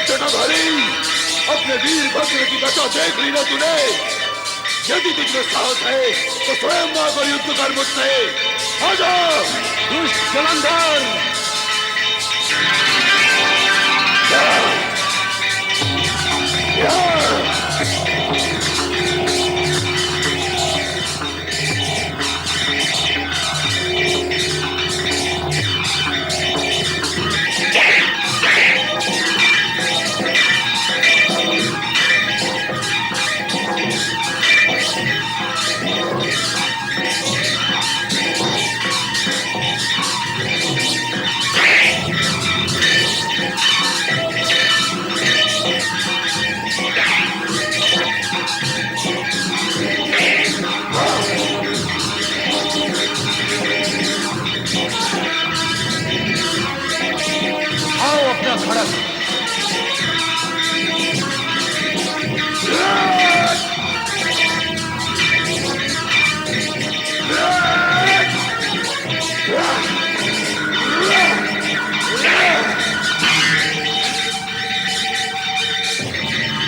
जटाधारी, अपने वीर भद्र की दशा देख ली ना तूने? यदि तुझमें साहस है तो स्वयं आकर युद्ध कर मुझसे। आजा दुष्ट जलंधर।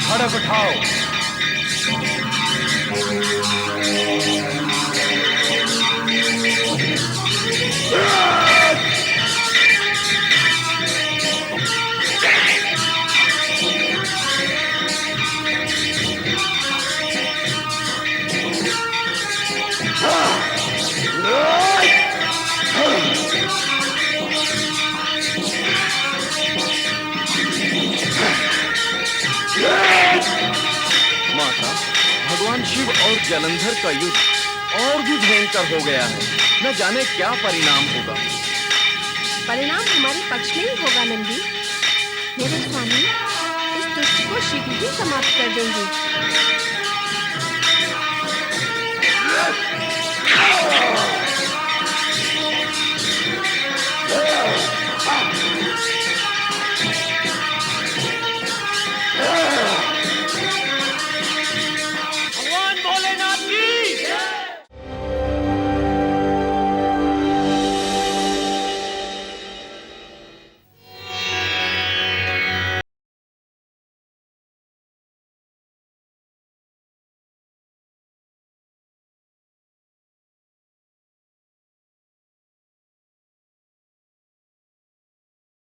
खड़क उठाओ। भगवान शिव और जलंधर का युद्ध और भी भयंकर हो गया है। न जाने क्या परिणाम होगा। परिणाम हमारे पक्ष में ही होगा नंदी। मेरे स्वामी इस दुष्ट को शीघ्र ही समाप्त कर देंगे।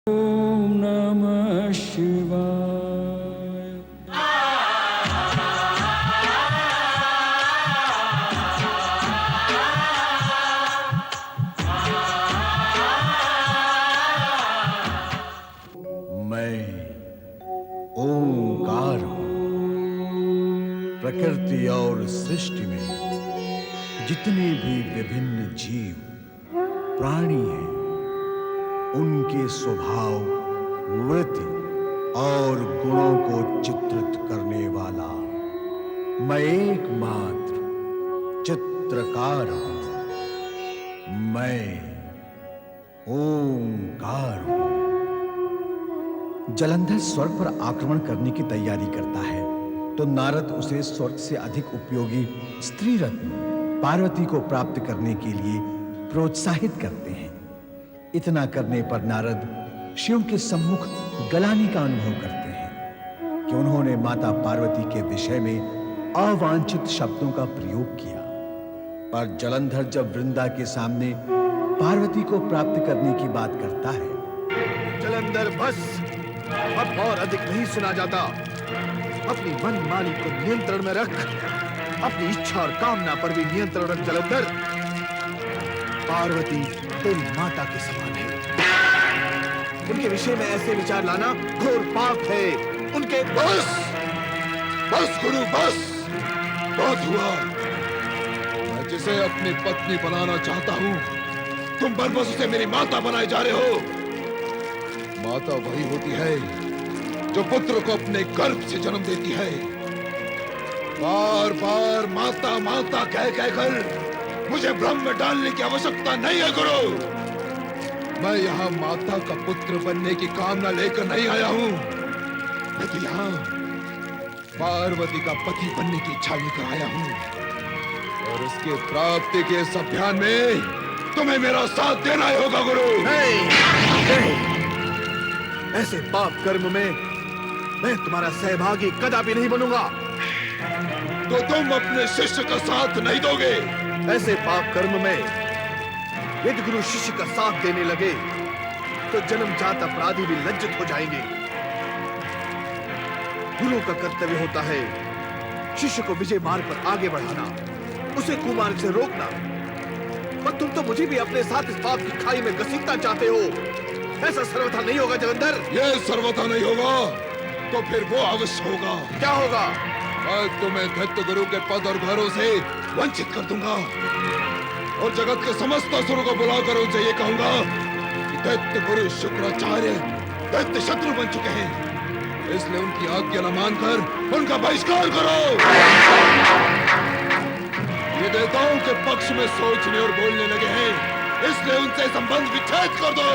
ओम नमः शिवाय। मैं ओंकार हूं। प्रकृति और सृष्टि में जितने भी विभिन्न जीव प्राणी हैं, उनके स्वभाव, वृत्ति और गुणों को चित्रित करने वाला मैं एकमात्र चित्रकार हूं। मैं ओंकार हूं। जलंधर स्वर्ग पर आक्रमण करने की तैयारी करता है तो नारद उसे स्वर्ग से अधिक उपयोगी स्त्री रत्न पार्वती को प्राप्त करने के लिए प्रोत्साहित करते हैं। इतना करने पर नारद शिव के सम्मुख गलानी का अनुभव करते हैं कि उन्होंने माता पार्वती के विषय में अवांछित शब्दों का प्रयोग किया। पर जलंधर जब वृंदा के सामने पार्वती को प्राप्त करने की बात करता है। जलंधर बस, अब और अधिक नहीं सुना जाता। अपनी मनमानी को नियंत्रण में रख। अपनी इच्छा और कामना पर भी नियंत्रण रख जलंधर। पार्वती तेरी माता के समान है। उनके विषय में ऐसे विचार लाना घोर पाप है। उनके बस बस गुरु बस, बहुत हुआ। मैं जिसे अपनी पत्नी बनाना चाहता हूं, तुम बस उसे मेरी माता बनाए जा रहे हो। माता वही होती है जो पुत्र को अपने गर्भ से जन्म देती है। बार बार माता माता कह कहकर मुझे भ्रम में डालने की आवश्यकता नहीं है गुरु। मैं यहाँ माता का पुत्र बनने की कामना लेकर नहीं आया हूँ, बल्कि यहाँ पार्वती का पति बनने की इच्छा लेकर आया हूँ। और उसके प्राप्ति के इस अभियान में तुम्हें मेरा साथ देना ही होगा गुरु। नहीं, नहीं। ऐसे पाप कर्म में मैं तुम्हारा सहभागी कदापि नहीं बनूंगा। तो तुम अपने शिष्य का साथ नहीं दोगे? ऐसे पाप कर्म में यदि गुरु शिष्य का साथ देने लगे तो जन्मजात अपराधी भी लज्जित हो जाएंगे। गुरु का कर्तव्य होता है शिष्य को विजय मार्ग पर आगे बढ़ाना, उसे कुमार्ग से रोकना। पर तुम तो मुझे भी अपने साथ इस पाप की खाई में घसीटना चाहते हो। ऐसा सर्वथा नहीं होगा जलंधर। यह सर्वथा नहीं होगा तो फिर वो अवश्य होगा। क्या होगा? मैं तुम्हें दैत्य गुरु के पद और घरों से वंचित कर दूंगा और जगत के समस्त असुरों को बुलाकर उनसे ये कहूंगा कि दैत्य गुरु शुक्राचार्य दैत्य शत्रु बन चुके हैं, इसलिए उनकी आज्ञा न मानकर उनका बहिष्कार करो। ये देवताओं के पक्ष में सोचने और बोलने लगे हैं, इसलिए उनसे संबंध विच्छेद कर दो।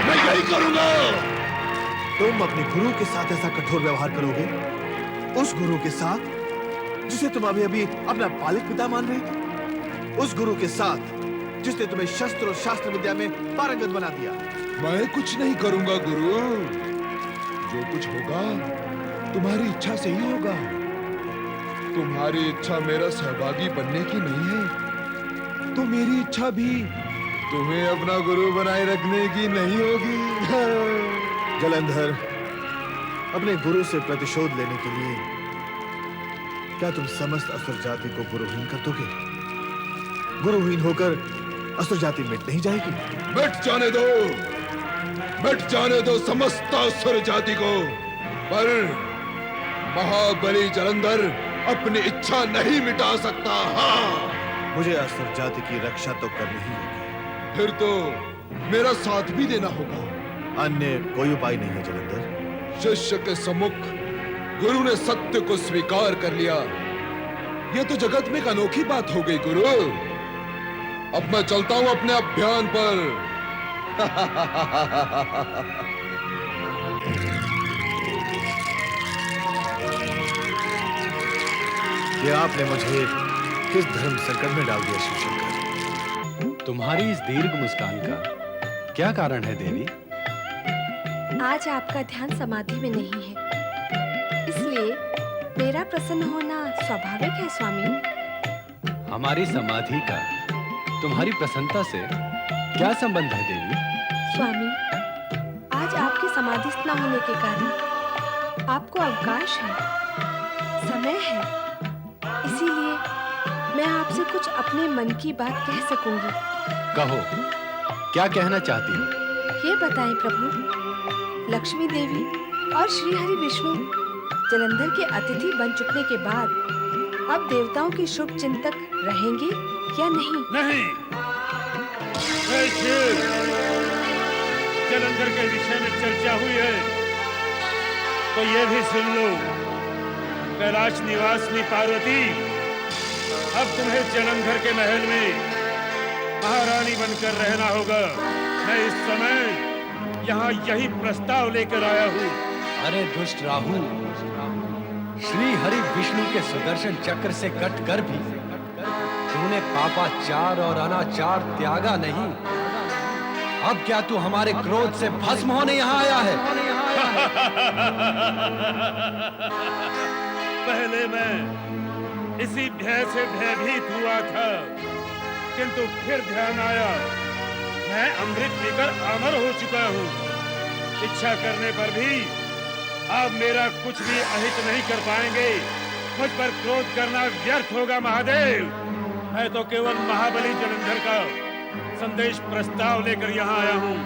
मैं यही करूंगा। तुम अपने गुरु के साथ ऐसा कठोर व्यवहार करोगे? उस गुरु के साथ जिसे तुम अभी अभी अपना पालक पिता मान रहे थे? उस गुरु के साथ जिसने तुम्हें शस्त्र और शास्त्र विद्या में पारंगत बना दिया? मैं कुछ नहीं करूंगा गुरु, जो कुछ होगा तुम्हारी इच्छा से ही होगा। तुम्हारी इच्छा मेरा सहभागी बनने की नहीं है, तो मेरी इच्छा भी तुम्हें अपना गुरु बनाए रखने की नहीं होगी। जलंधर, अपने गुरु से प्रतिशोध लेने के लिए क्या तुम समस्त असुर जाति को गुरुहीन कर दोगे? गुरुहीन होकर असुर जाति मिट नहीं जाएगी? मिट जाने दो समस्त असुर जाति को, पर महाबली जलंधर अपनी इच्छा नहीं मिटा सकता। हाँ, मुझे असुर जाति की रक्षा तो करनी ही होगी। फिर तो मेरा साथ भी देना होगा। अन्य कोई उपाय नहीं है जलंधर। शिष्य के सम्मुख गुरु ने सत्य को स्वीकार कर लिया। यह तो जगत में एक अनोखी बात हो गई गुरु। अब मैं चलता हूं अपने अभियान पर। ये आपने मुझे किस धर्म संकट में डाल दिया शिवशंकर? तुम्हारी इस दीर्घ मुस्कान का क्या कारण है देवी? आज आपका ध्यान समाधि में नहीं है, इसलिए मेरा प्रसन्न होना स्वाभाविक है स्वामी। हमारी समाधि का तुम्हारी प्रसन्नता से क्या संबंध है देवी? स्वामी, आज आपके समाधिस्थ न होने के कारण आपको अवकाश है, समय है, इसीलिए मैं आपसे कुछ अपने मन की बात कह सकूंगी। कहो, क्या कहना चाहती हो? ये बताएं प्रभु, लक्ष्मी देवी और श्री हरि विष्णु जलंधर के अतिथि बन चुकने के बाद अब देवताओं के शुभ चिंतक रहेंगे या नहीं? नहीं। हे शिव, जलंधर के विषय में चर्चा हुई है तो ये भी सुन लो, कैलाश निवासिनी पार्वती, अब तुम्हें जलंधर के महल में महारानी बनकर रहना होगा। मैं इस समय यहाँ यही प्रस्ताव लेकर आया हूँ। अरे दुष्ट राहु, श्री हरि विष्णु के सुदर्शन चक्र से कटकर भी तूने पापाचार और अनाचार त्यागा नहीं। अब क्या तू हमारे क्रोध से भस्म होने यहाँ आया है? पहले मैं इसी भय से भयभीत हुआ था, किंतु फिर ध्यान आया मैं अमृत पीकर अमर हो चुका हूँ। इच्छा करने पर भी अब मेरा कुछ भी अहित नहीं कर पाएंगे। मुझ पर क्रोध करना व्यर्थ होगा महादेव। मैं तो केवल महाबली जलंधर का संदेश प्रस्ताव लेकर यहाँ आया हूँ।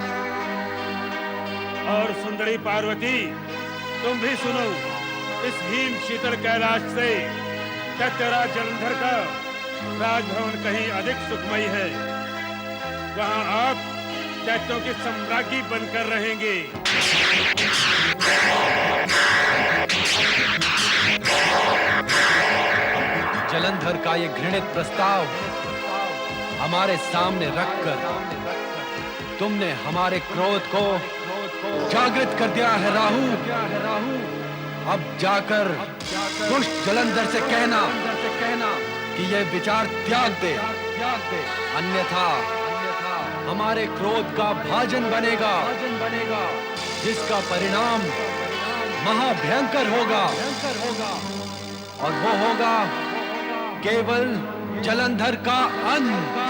और सुंदरी पार्वती, तुम भी सुनो, इस हिम शीतल कैलाश से दैत्यराज जलंधर का राजभवन कहीं अधिक सुखमयी है। वहाँ आप दैत्यों की सम्राज्ञी बनकर रहेंगे। जलंधर का ये घृणित प्रस्ताव हमारे सामने रखकर तुमने हमारे क्रोध को जागृत कर दिया है राहु। अब जाकर दुष्ट जलंधर से कहना कि यह विचार त्याग दे, अन्यथा हमारे क्रोध का भाजन बनेगा। जिसका परिणाम महाभयंकर होगा और वो होगा केवल जलंधर का अंत।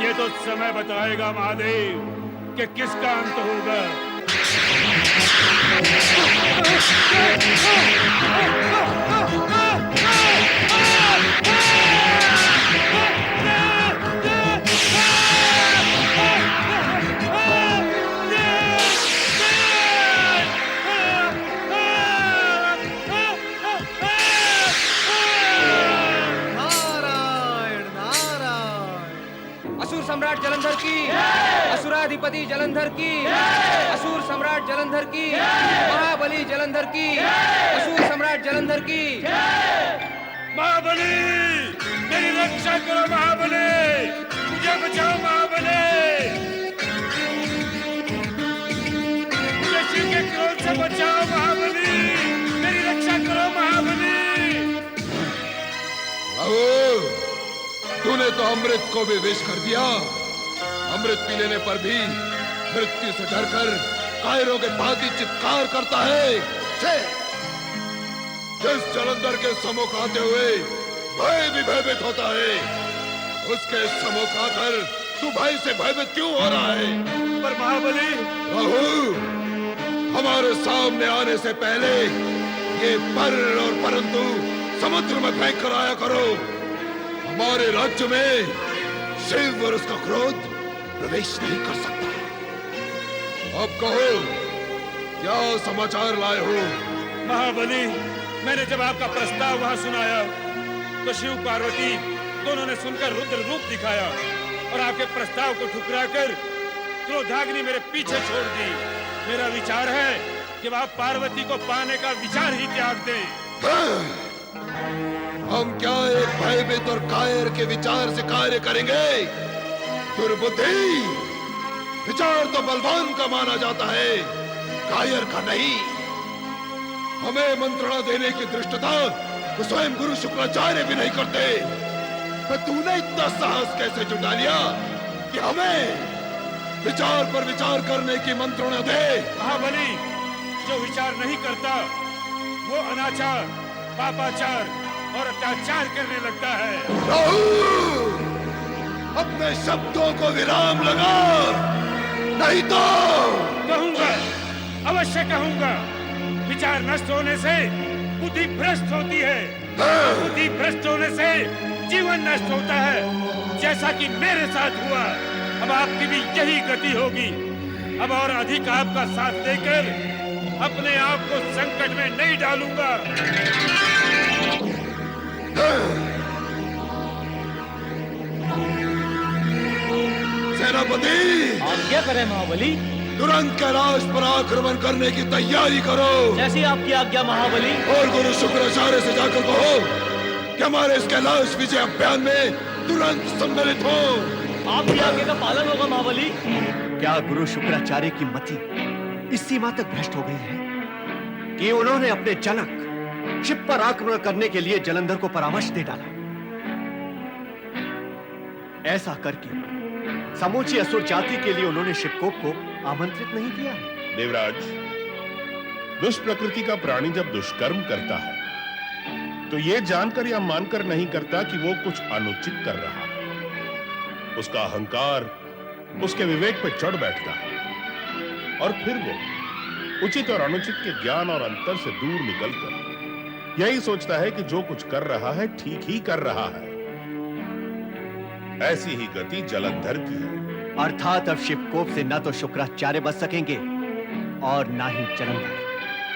ये तो समय बताएगा महादेव कि किसका अंत होगा। असुर सम्राट जलंधर की, असुराधिपति जलंधर की, असुर सम्राट जलंधर की, महाबली जलंधर की, असुर सम्राट जलंधर की। महाबली मेरी रक्षा करो, महाबली मुझे बचाओ, महाबली मुझे शिव के क्रोध से बचाओ, महाबली मेरी रक्षा करो, महाबली। राहुल, तूने तो अमृत को भी विष कर दिया। अमृत पी लेने पर भी मृत्यु से डरकर कायरों के भांति चित्कार करता है। जिस जलंधर के सम्मुख आते हुए भय भी भयभीत होता है, उसके सम्मुख आकर तू भय से भयभीत क्यों हो रहा है? पर महाबली राहुल, हमारे सामने आने से पहले ये पर और परंतु समुद्र में फेंक कर आया करो। हमारे राज्य में शिव और उसका क्रोध प्रवेश नहीं कर सकता। अब कहो, क्या समाचार लाए हो? महाबली, मैंने जब आपका प्रस्ताव वहां सुनाया तो शिव पार्वती दोनों ने सुनकर रुद्र रूप दिखाया और आपके प्रस्ताव को ठुकराकर क्रोधाग्नि मेरे पीछे छोड़ दी। मेरा विचार है कि आप पार्वती को पाने का विचार ही त्याग दें। हम क्या एक भयभीत और कायर के विचार से कार्य करेंगे? दुर्बुद्धि! विचार तो बलवान का माना जाता है, कायर का नहीं। हमें मंत्रणा देने की धृष्टता तो स्वयं गुरु शुक्राचार्य भी नहीं करते। तो तूने इतना साहस कैसे जुटा लिया कि हमें विचार पर विचार करने की मंत्रणा दे? महाबली, जो विचार नहीं करता वो अनाचार, पापाचार और अत्याचार करने लगता है। राहुल, अपने शब्दों को विराम लगा, नहीं तो कहूंगा, अवश्य कहूंगा। विचार नष्ट होने से बुद्धि भ्रष्ट होती है, बुद्धि भ्रष्ट होने से जीवन नष्ट होता है, जैसा कि मेरे साथ हुआ। अब आपकी भी यही गति होगी। अब और अधिक आपका साथ देकर अपने आप को संकट में नहीं डालूंगा। सेनापति, आप क्या करें महाबली? तुरंत कैलाश पर आक्रमण करने की तैयारी करो। जैसी आपकी आज्ञा महाबली। और गुरु शुक्राचार्य से जाकर कहो कि हमारे इस कैलाश विजय अभियान में तुरंत सम्मिलित हो। आपकी आज्ञा का पालन होगा महाबली। क्या गुरु शुक्राचार्य की मति इस सीमा तक भ्रष्ट हो गई है कि उन्होंने अपने जनक शिव पर आक्रमण करने के लिए जलंधर को परामर्श दे डाला? ऐसा करके समूची असुर जाति के लिए उन्होंने शिवकोप को आमंत्रित नहीं किया है। देवराज, दुष्प्रकृति का प्राणी जब दुष्कर्म करता है तो यह जानकर या मानकर नहीं करता कि वो कुछ अनुचित कर रहा है। उसका अहंकार उसके विवेक पर चढ़ बैठता है और फिर वो उचित और अनुचित के ज्ञान और अंतर से दूर निकलकर यही सोचता है कि जो कुछ कर रहा है ठीक ही कर रहा है। ऐसी ही गति जलंधर की है। अर्थात अब शिवकोप से न तो शुक्राचार्य बच सकेंगे और न ही जलंधर।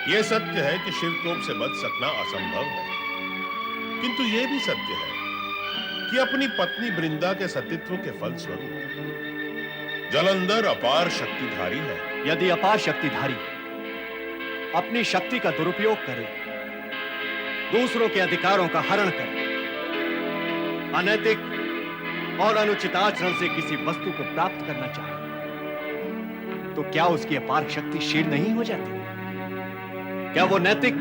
यह सत्य है कि शिवकोप से बच सकना असंभव है, किंतु यह भी सत्य है कि अपनी पत्नी वृंदा के सतीत्व के फलस्वरूप जलंधर अपार शक्तिधारी है। यदि अपार शक्तिधारी अपनी शक्ति का दुरुपयोग करे, दूसरों के अधिकारों का हरण करे, अनैतिक और अनुचित आचरण से किसी वस्तु को प्राप्त करना चाहे, तो क्या उसकी अपार शक्ति क्षीण नहीं हो जाती? क्या वो नैतिक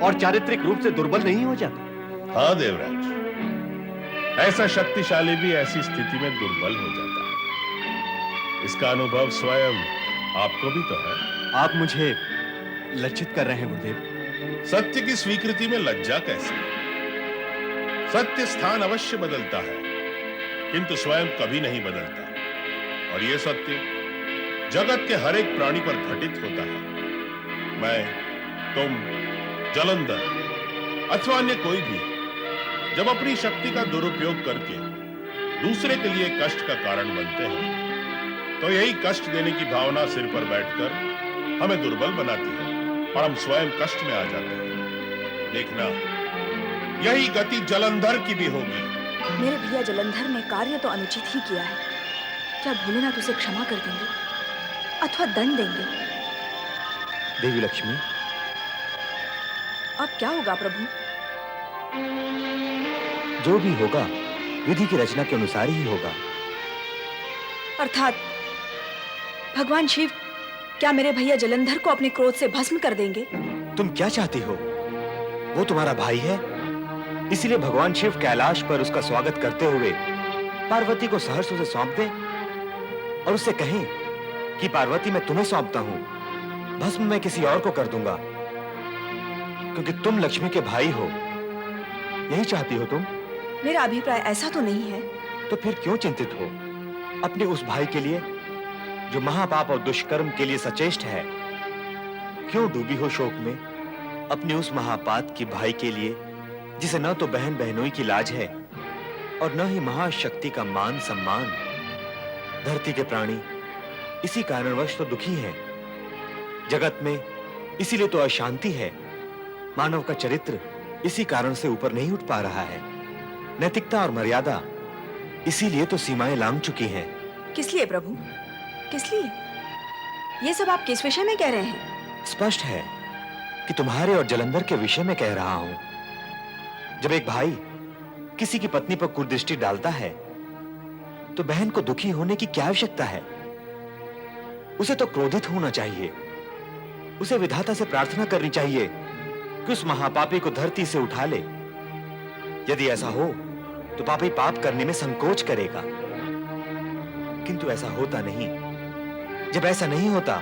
और चारित्रिक रूप से दुर्बल नहीं हो जाता? हाँ देवराज, ऐसा शक्तिशाली भी ऐसी स्थिति में दुर्बल हो जाता है। इसका अनुभव स्वयं आपको भी तो है। आप मुझे लज्जित कर रहे हैं गुरुदेव। सत्य की स्वीकृति में लज्जा कैसे? सत्य स्थान अवश्य बदलता है, किंतु स्वयं कभी नहीं बदलता। और यह सत्य जगत के हर एक प्राणी पर घटित होता है। मैं, तुम, जालंधर अथवा अन्य कोई भी जब अपनी शक्ति का दुरुपयोग करके दूसरे के लिए कष्ट का कारण बनते हैं, तो यही कष्ट देने की भावना सिर पर बैठकर हमें दुर्बल बनाती है और हम स्वयं कष्ट में आ जाते हैं। देखना, यही गति जालंधर की भी होगी। मेरे भैया जालंधर ने कार्य तो अनुचित ही किया है। क्या भोलेनाथ उसे क्षमा कर देंगे अथवा दंड देंगे? देवी लक्ष्मी, अब क्या होगा प्रभु? जो भी होगा विधि की रचना के अनुसार ही होगा। अर्थात भगवान शिव क्या मेरे भैया जालंधर को अपने क्रोध से भस्म कर देंगे? तुम क्या चाहती हो? वो तुम्हारा भाई है, इसलिए भगवान शिव कैलाश पर उसका स्वागत करते हुए पार्वती को सहर्ष उसे सौंप दे और उससे कहें कि पार्वती मैं तुम्हें सौंपता हूं, भस्म मैं किसी और को कर दूंगा, क्योंकि तुम लक्ष्मी के भाई हो। यही चाहती हो तुम? मेरा अभिप्राय ऐसा तो नहीं है। तो फिर क्यों चिंतित हो अपने उस भाई के लिए जो महापाप और दुष्कर्म के लिए सचेष्ट है? क्यों डूबी हो शोक में अपने उस महापात की भाई के लिए जिसे न तो बहन बहनोई की लाज है और न ही महाशक्ति का मान सम्मान? धरती के प्राणी इसी कारणवश तो दुखी हैं। जगत में इसीलिए तो अशांति है। मानव का चरित्र इसी कारण से ऊपर नहीं उठ पा रहा है। नैतिकता और मर्यादा इसीलिए तो सीमाएं लांघ चुकी हैं। किस लिए प्रभु, किस लिए? ये सब आप किस विषय में कह रहे हैं? स्पष्ट है कि तुम्हारे और जालंधर के विषय में कह रहा हूं। जब एक भाई किसी की पत्नी पर कुदृष्टि डालता है तो बहन को दुखी होने की क्या आवश्यकता है? उसे तो क्रोधित होना चाहिए। उसे विधाता से प्रार्थना करनी चाहिए कि उस महापापी को धरती से उठा ले। यदि ऐसा हो तो पापी पाप करने में संकोच करेगा, किंतु ऐसा होता नहीं। जब ऐसा नहीं होता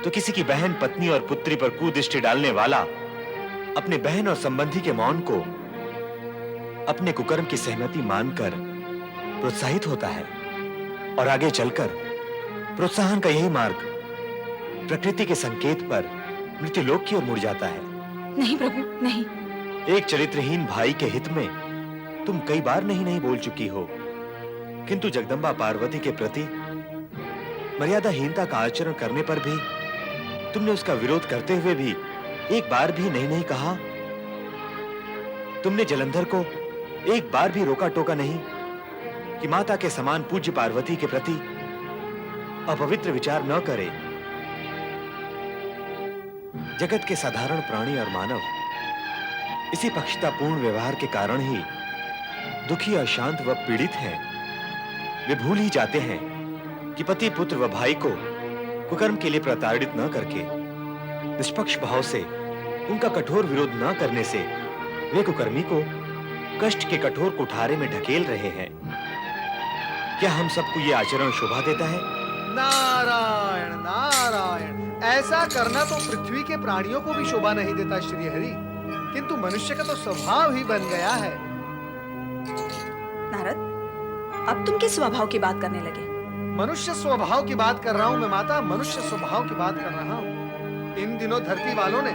तो किसी की बहन, पत्नी और पुत्री पर कुदृष्टि डालने वाला अपने बहन और संबंधी के मौन को अपने कुकर्म की सहमति मानकर प्रोत्साहित होता है और आगे चलकर प्रोत्साहन का यही मार्ग प्रकृति के संकेत पर मृत्युलोक की ओर मुड़ जाता है। नहीं प्रभु, नहीं। एक चरित्रहीन भाई के हित में तुम कई बार नहीं बोल चुकी हो, किंतु जगदम्बा पार्वती के प्रति मर्यादाहीनता का आचरण करने पर भी तुमने उसका विरोध करते हुए भी एक बार भी नहीं कहा। तुमने जालंधर को एक बार भी रोका टोका नहीं कि माता के समान पूज्य पार्वती के प्रति अपवित्र विचार न करे। जगत के साधारण प्राणी और मानव इसी पक्षतापूर्ण व्यवहार के कारण ही दुखी, अशांत व पीड़ित हैं। वे भूल ही जाते हैं कि पति, पुत्र व भाई को कुकर्म के लिए प्रताड़ित न करके निष्पक्ष भाव से उनका कठोर विरोध न करने से वे कुकर्मी को कष्ट के कठोर कुठारे में ढकेल रहे हैं। क्या हम सबको ये आचरण शोभा देता है? नारायण नारायण, ऐसा करना तो पृथ्वी के प्राणियों को भी शोभा नहीं देता श्री हरि, किंतु मनुष्य का तो स्वभाव ही बन गया है। नारद, अब तुम किस स्वभाव की बात करने लगे? मनुष्य स्वभाव की बात कर रहा हूँ मैं माता, मनुष्य स्वभाव की बात कर रहा हूँ। इन दिनों धरती वालों ने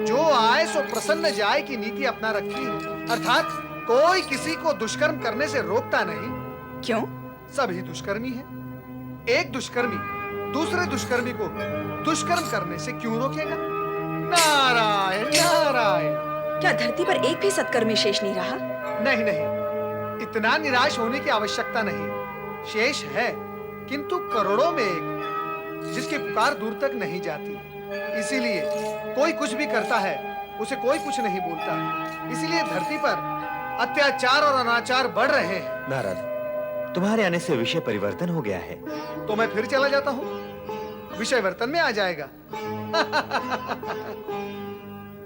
जो आए सो प्रसन्न जाए की नीति अपना रखी है, अर्थात कोई किसी को दुष्कर्म करने से रोकता नहीं। क्यों? सभी दुष्कर्मी हैं। एक दुष्कर्मी दूसरे दुष्कर्मी को दुष्कर्म करने से क्यों रोकेगा? नारायण नारायण। क्या धरती पर एक भी सत्कर्मी शेष नहीं रहा? नहीं नहीं, इतना निराश होने की आवश्यकता नहीं। शेष है, किंतु करोड़ों में एक, जिसकी पुकार दूर तक नहीं जाती। इसीलिए कोई कुछ भी करता है उसे कोई कुछ नहीं बोलता। इसीलिए धरती पर अत्याचार और अनाचार बढ़ रहे हैं। नारद, तुम्हारे आने से विषय परिवर्तन हो गया है। तो मैं फिर चला जाता हूँ, विषय वर्तन में आ जाएगा।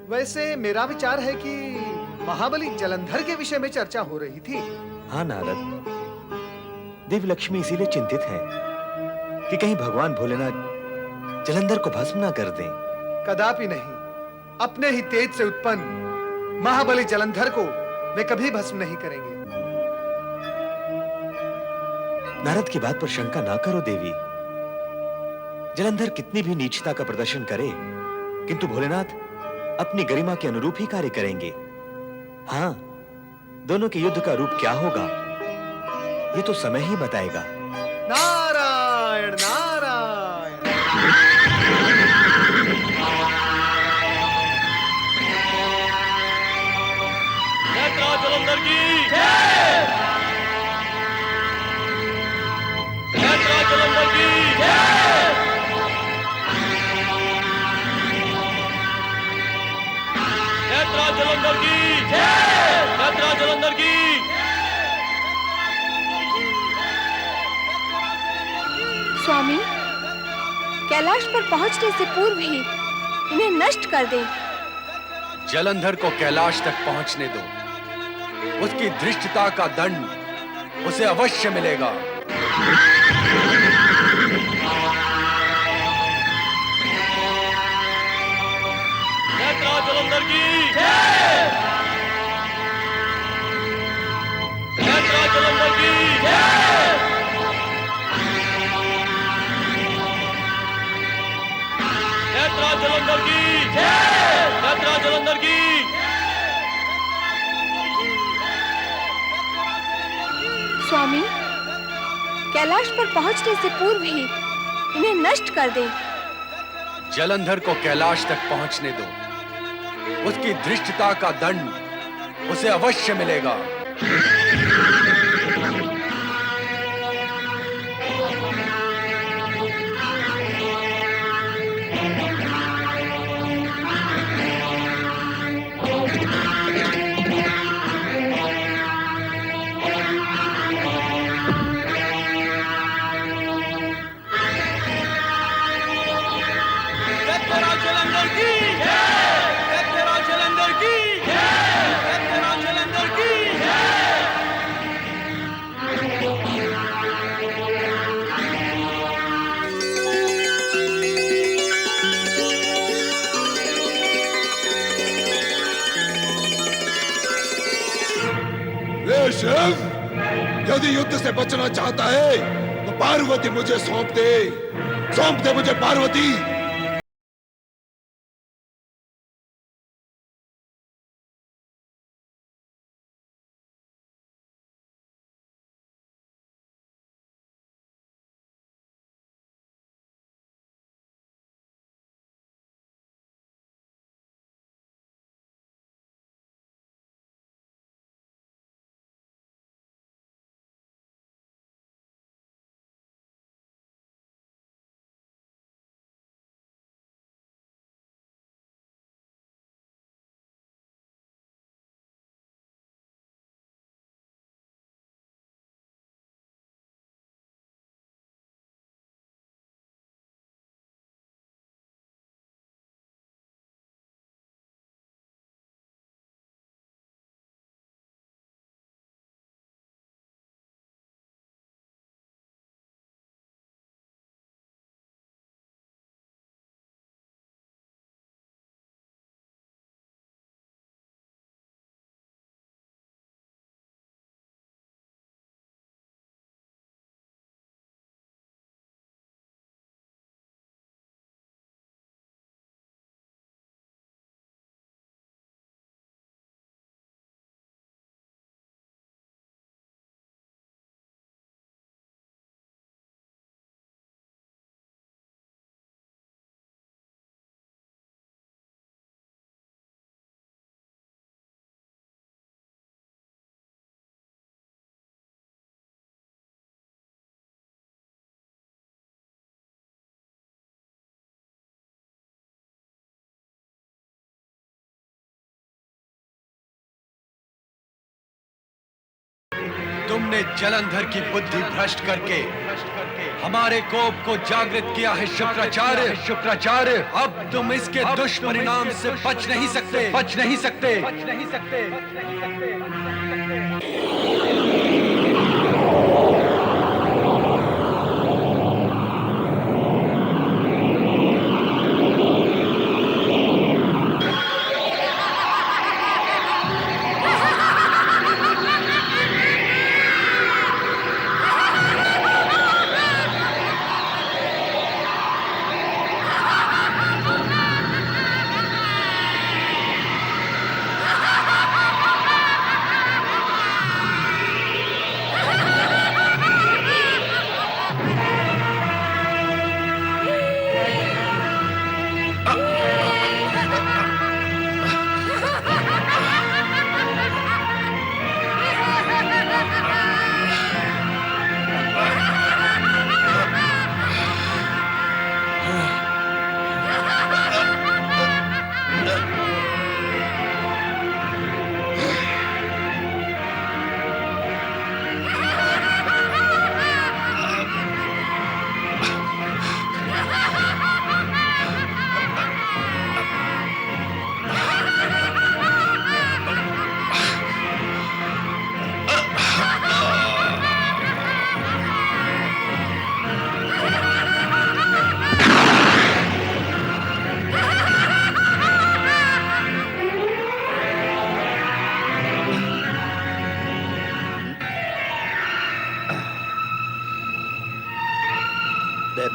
वैसे मेरा विचार है कि महाबली जालंधर के विषय में चर्चा हो रही थी। हाँ नारद, देव लक्ष्मी इसीलिए चिंतित है कि कहीं भगवान भोलेनाथ जलंधर को भस्म ना कर दें। कदापि नहीं। अपने ही तेज से उत्पन्न महाबली जलंधर को वे कभी भस्म नहीं करेंगे। नारद की बात पर शंका ना करो देवी। जलंधर कितनी भी नीचता का प्रदर्शन करे, किंतु भोलेनाथ अपनी गरिमा के अनुरूप ही कार्य करेंगे। हाँ, दोनों के युद्ध का रूप क्या होगा ये तो समय ही बताएगा। नारायण नारायण। जलंधर की जय। जलंधर की जय। जलंधर की जय। जलंधर की स्वामी, कैलाश पर पहुंचने से पूर्व ही इन्हें नष्ट कर दें। जलंधर को कैलाश तक पहुंचने दो। उसकी धृष्टता का दंड उसे अवश्य मिलेगा। जलंधर की जय। जलंधर की जय। जलंधर की जय। जलंधर की स्वामी, कैलाश पर पहुंचने से पूर्व ही इन्हें नष्ट कर दें। जलंधर को कैलाश तक पहुंचने दो। उसकी धृष्टता का दंड उसे अवश्य मिलेगा। जलंधर की जय। जलंधर की जय। जलंधर की जय। रे शिव, यदि युद्ध से बचना चाहता है तो पार्वती मुझे सौंप दे मुझे पार्वती। तुमने जलंधर की बुद्धि भ्रष्ट करके हमारे कोप को जागृत किया है शुक्राचार्य। अब तुम इसके दुष्परिणाम से बच नहीं सकते।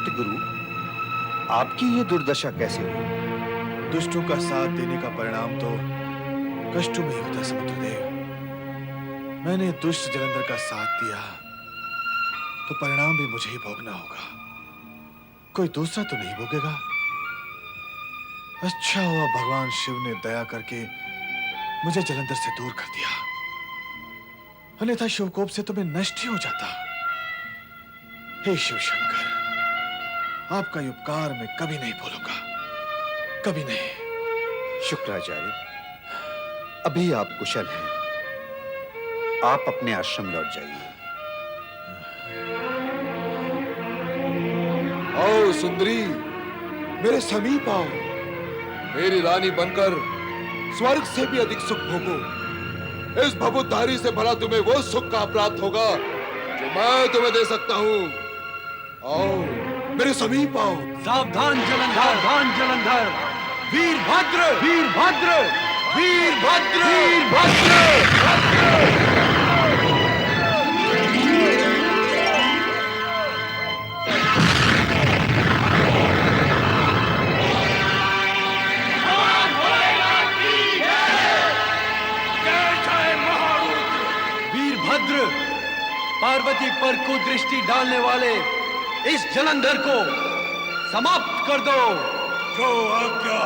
चित्त गुरु, आपकी ये दुर्दशा कैसे हुई? दुष्टों का साथ देने का परिणाम तो कष्टों में ही होता है समुद्रदेव। मैंने दुष्ट जलंधर का साथ दिया तो परिणाम भी मुझे ही भोगना होगा, कोई दूसरा तो नहीं भोगेगा। अच्छा हुआ भगवान शिव ने दया करके मुझे जलंधर से दूर कर दिया, अन्यथा शिवकोप से तो मैं नष्ट ही हो जाता। हे शिव शंकर, आपका ये उपकार मैं कभी नहीं भूलूंगा, कभी नहीं। शुक्राचार्य, अभी आप कुशल हैं, आप अपने आश्रम लौट जाइए। आओ सुंदरी, मेरे समीप आओ, मेरी रानी बनकर स्वर्ग से भी अधिक सुख भोगो। इस भभुतधारी से भला तुम्हें वो सुख का प्राप्त होगा जो मैं तुम्हें दे सकता हूँ। आओ, मेरे समीप आओ। सावधान जलंधर, सावधान जलंधर, वीरभद्र, वीरभद्र, वीरभद्र, वीरभद्र। वीरभद्र, पार्वती पर कुदृष्टि डालने वाले इस जलंधर को समाप्त कर दो। जो आज्ञा।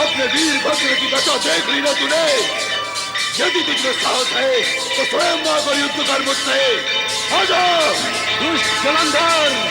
अपने वीरभद्र की दशा देख ली ना तूने? यदि तुझमें साहस है तो स्वयं आकर युद्ध कर मुझसे। आजा दुष्ट जलंधर।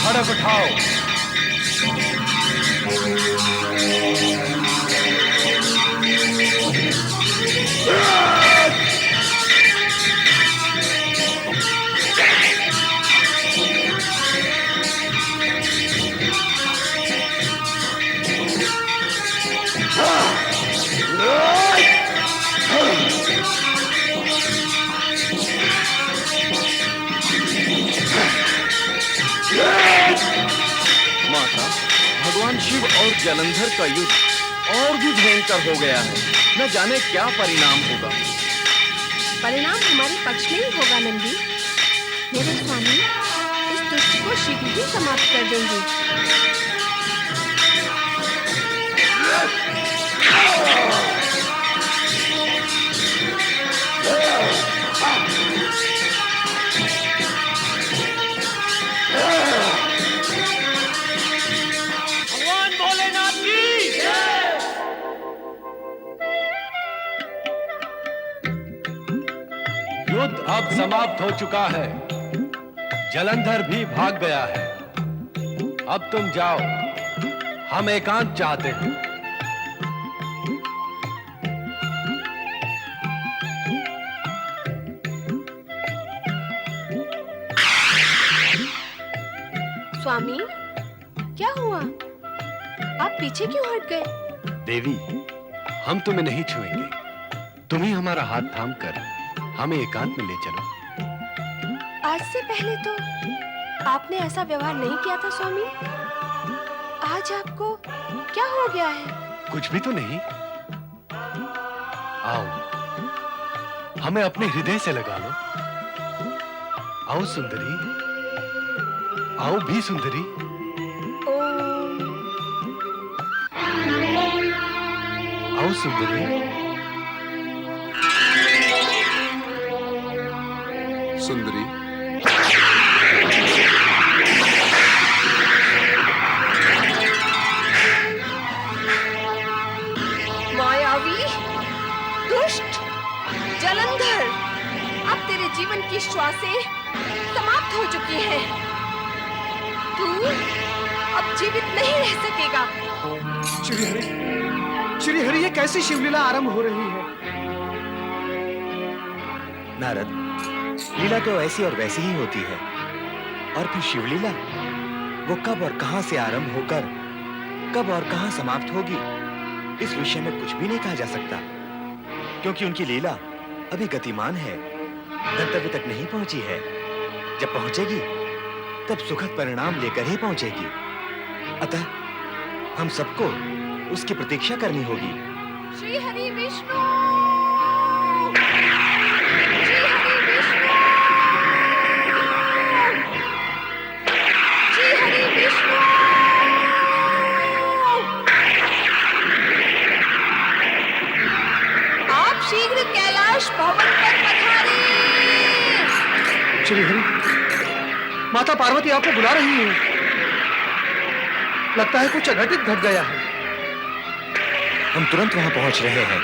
खड़ग उठाओ। भगवान शिव और जलंधर का युद्ध और भी भयंकर हो गया है। न जाने क्या परिणाम होगा। परिणाम हमारे पक्ष में ही होगा नंदी। मेरे स्वामी इस दुष्ट को शीघ्र ही समाप्त कर देंगे। भगवान भोलेनाथ की युद्ध अब समाप्त हो चुका है। जलंधर भी भाग गया है। अब तुम जाओ, हम एकांत चाहते हैं। स्वामी, क्या हुआ? आप पीछे क्यों हट गए? देवी, हम तुम्हें नहीं छुएंगे। तुम ही हमारा हाथ थाम कर हमें एकांत में ले चलो। आज से पहले तो आपने ऐसा व्यवहार नहीं किया था स्वामी। आज आपको क्या हो गया है? कुछ भी तो नहीं। आओ, हमें अपने हृदय से लगा लो। आओ सुंदरी, आओ भी सुंदरी। ओम। आओ सुंदरी। सुंदरी, मायावी, दुष्ट, जलंधर, अब तेरे जीवन की श्वासें समाप्त हो चुकी हैं। तू अब जीवित नहीं रह सकेगा। श्री हरि, ये कैसी शिवलीला आरंभ हो रही है? नारद, लीला तो ऐसी और वैसी ही होती है। और फिर शिवलीला, वो कब और कहां से आरंभ होकर कब और कहां समाप्त होगी, इस विषय में कुछ भी नहीं कहा जा सकता, क्योंकि उनकी लीला अभी गतिमान है, गंतव्य तक नहीं पहुंची है। जब पहुंचेगी तब सुखद परिणाम लेकर ही पहुंचेगी। अतः हम सबको उसकी प्रतीक्षा करनी होगी। श्री हरि विष्णु, श्री हरि विष्णु, श्री हरि विष्णु। आप शीघ्र कैलाश भवन पर पधारें। श्री हरि, माता पार्वती आपको बुला रही है। लगता है कुछ अघटित घट गया है। हम तुरंत वहां पहुंच रहे हैं।